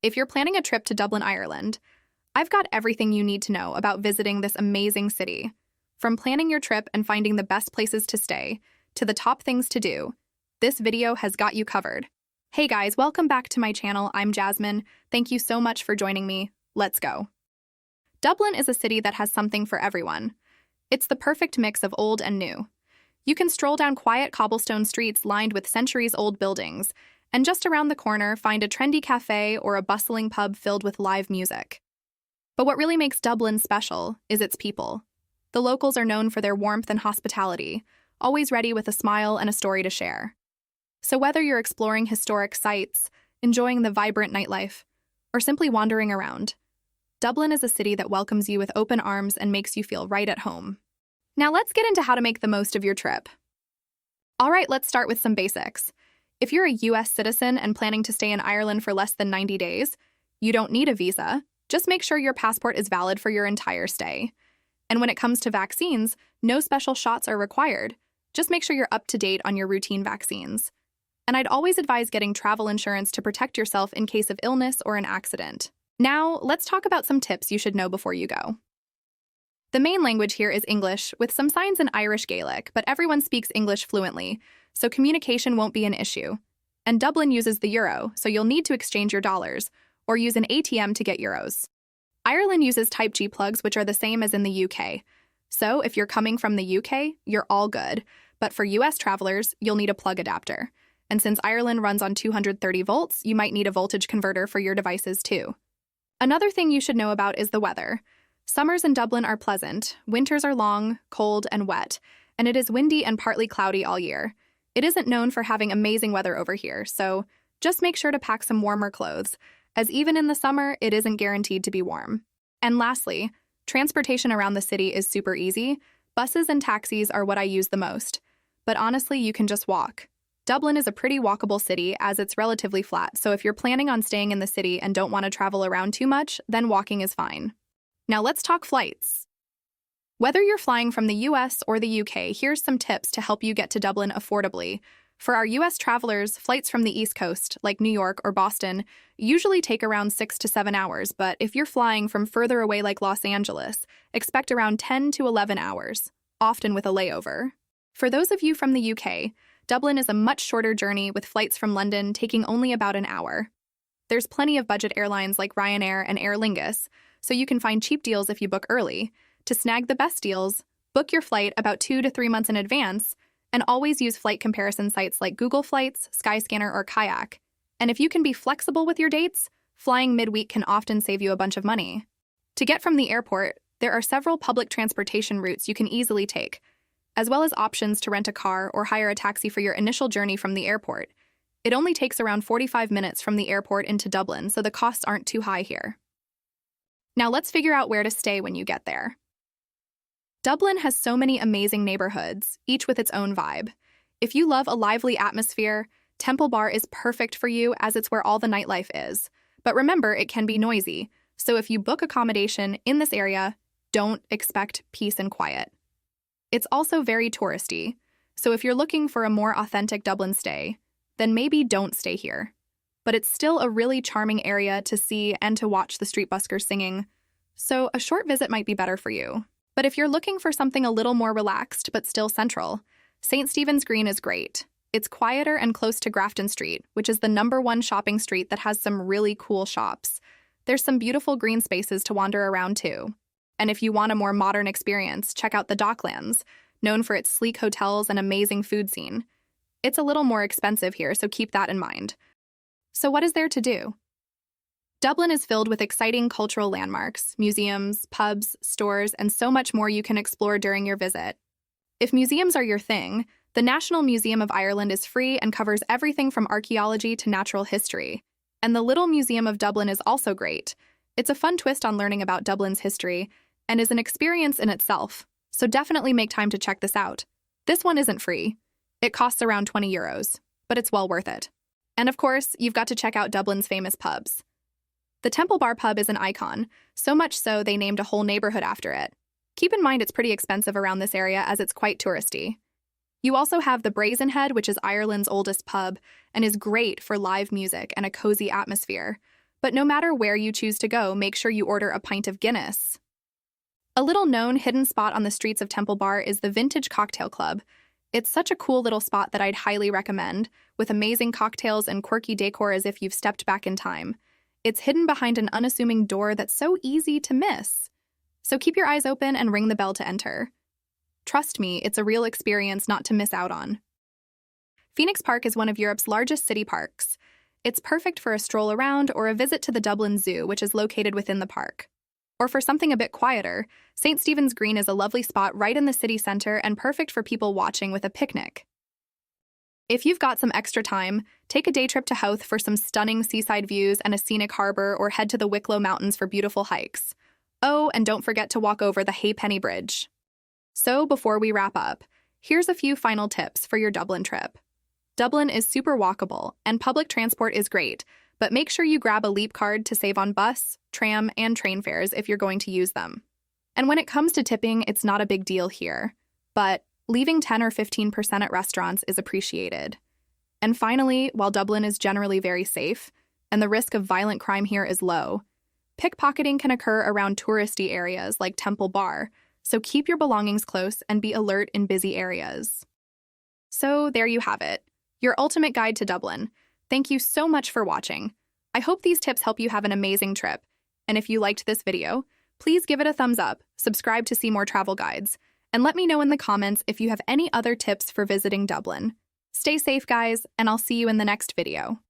If you're planning a trip to Dublin, Ireland, I've got everything you need to know about visiting this amazing city. From planning your trip and finding the best places to stay, to the top things to do, this video has got you covered. Hey guys, welcome back to my channel. I'm Jasmine. Thank you so much for joining me. Let's go. Dublin is a city that has something for everyone. It's the perfect mix of old and new. You can stroll down quiet cobblestone streets lined with centuries-old buildings, and just around the corner find a trendy cafe or a bustling pub filled with live music. But what really makes Dublin special is its people. The locals are known for their warmth and hospitality, always ready with a smile and a story to share. So whether you're exploring historic sites, enjoying the vibrant nightlife, or simply wandering around, Dublin is a city that welcomes you with open arms and makes you feel right at home. Now let's get into how to make the most of your trip. All right, let's start with some basics. If you're a US citizen and planning to stay in Ireland for less than 90 days, you don't need a visa. Just make sure your passport is valid for your entire stay. And when it comes to vaccines, no special shots are required. Just make sure you're up to date on your routine vaccines. And I'd always advise getting travel insurance to protect yourself in case of illness or an accident. Now, let's talk about some tips you should know before you go. The main language here is English, with some signs in Irish Gaelic, but everyone speaks English fluently, so communication won't be an issue. And Dublin uses the euro, so you'll need to exchange your dollars, or use an ATM to get euros. Ireland uses Type G plugs, which are the same as in the UK. So if you're coming from the UK, you're all good. But for US travelers, you'll need a plug adapter. And since Ireland runs on 230 volts, you might need a voltage converter for your devices too. Another thing you should know about is the weather. Summers in Dublin are pleasant, winters are long, cold, and wet, and it is windy and partly cloudy all year. It isn't known for having amazing weather over here, so just make sure to pack some warmer clothes, as even in the summer, it isn't guaranteed to be warm. And lastly, transportation around the city is super easy. Buses and taxis are what I use the most. But honestly, you can just walk. Dublin is a pretty walkable city as it's relatively flat, so if you're planning on staying in the city and don't want to travel around too much, then walking is fine. Now let's talk flights. Whether you're flying from the US or the UK, here's some tips to help you get to Dublin affordably. For our US travelers, flights from the East Coast, like New York or Boston, usually take around 6 to 7 hours, but if you're flying from further away like Los Angeles, expect around 10 to 11 hours, often with a layover. For those of you from the UK, Dublin is a much shorter journey with flights from London taking only about an hour. There's plenty of budget airlines like Ryanair and Aer Lingus, so you can find cheap deals if you book early. To snag the best deals, book your flight about 2 to 3 months in advance, and always use flight comparison sites like Google Flights, Skyscanner, or Kayak. And if you can be flexible with your dates, flying midweek can often save you a bunch of money. To get from the airport, there are several public transportation routes you can easily take, as well as options to rent a car or hire a taxi for your initial journey from the airport. It only takes around 45 minutes from the airport into Dublin, so the costs aren't too high here. Now let's figure out where to stay when you get there. Dublin has so many amazing neighborhoods, each with its own vibe. If you love a lively atmosphere, Temple Bar is perfect for you as it's where all the nightlife is. But remember, it can be noisy, so if you book accommodation in this area, don't expect peace and quiet. It's also very touristy, so if you're looking for a more authentic Dublin stay, then maybe don't stay here. But it's still a really charming area to see and to watch the street buskers singing, so a short visit might be better for you. But if you're looking for something a little more relaxed but still central, St. Stephen's Green is great. It's quieter and close to Grafton Street, which is the #1 shopping street that has some really cool shops. There's some beautiful green spaces to wander around too. And if you want a more modern experience, check out the Docklands, known for its sleek hotels and amazing food scene. It's a little more expensive here, so keep that in mind. So what is there to do? Dublin is filled with exciting cultural landmarks, museums, pubs, stores, and so much more you can explore during your visit. If museums are your thing, the National Museum of Ireland is free and covers everything from archaeology to natural history. And the Little Museum of Dublin is also great. It's a fun twist on learning about Dublin's history and is an experience in itself, so definitely make time to check this out. This one isn't free. It costs around 20 euros, but it's well worth it. And of course, you've got to check out Dublin's famous pubs. The Temple Bar pub is an icon, so much so they named a whole neighborhood after it. Keep in mind it's pretty expensive around this area as it's quite touristy. You also have the Brazen Head, which is Ireland's oldest pub and is great for live music and a cozy atmosphere. But no matter where you choose to go, make sure you order a pint of Guinness. A little-known hidden spot on the streets of Temple Bar is the Vintage Cocktail Club. It's such a cool little spot that I'd highly recommend, with amazing cocktails and quirky decor as if you've stepped back in time. It's hidden behind an unassuming door that's so easy to miss. So keep your eyes open and ring the bell to enter. Trust me, it's a real experience not to miss out on. Phoenix Park is one of Europe's largest city parks. It's perfect for a stroll around or a visit to the Dublin Zoo, which is located within the park. Or for something a bit quieter, St. Stephen's Green is a lovely spot right in the city center and perfect for people watching with a picnic. If you've got some extra time, take a day trip to Howth for some stunning seaside views and a scenic harbor, or head to the Wicklow Mountains for beautiful hikes. Oh, and don't forget to walk over the Halfpenny Bridge. So before we wrap up, here's a few final tips for your Dublin trip. Dublin is super walkable, and public transport is great, but make sure you grab a Leap card to save on bus, tram, and train fares if you're going to use them. And when it comes to tipping, it's not a big deal here, but leaving 10 or 15% at restaurants is appreciated. And finally, while Dublin is generally very safe, and the risk of violent crime here is low, pickpocketing can occur around touristy areas like Temple Bar, so keep your belongings close and be alert in busy areas. So there you have it, your ultimate guide to Dublin. Thank you so much for watching. I hope these tips help you have an amazing trip. And if you liked this video, please give it a thumbs up, subscribe to see more travel guides, and let me know in the comments if you have any other tips for visiting Dublin. Stay safe, guys, and I'll see you in the next video.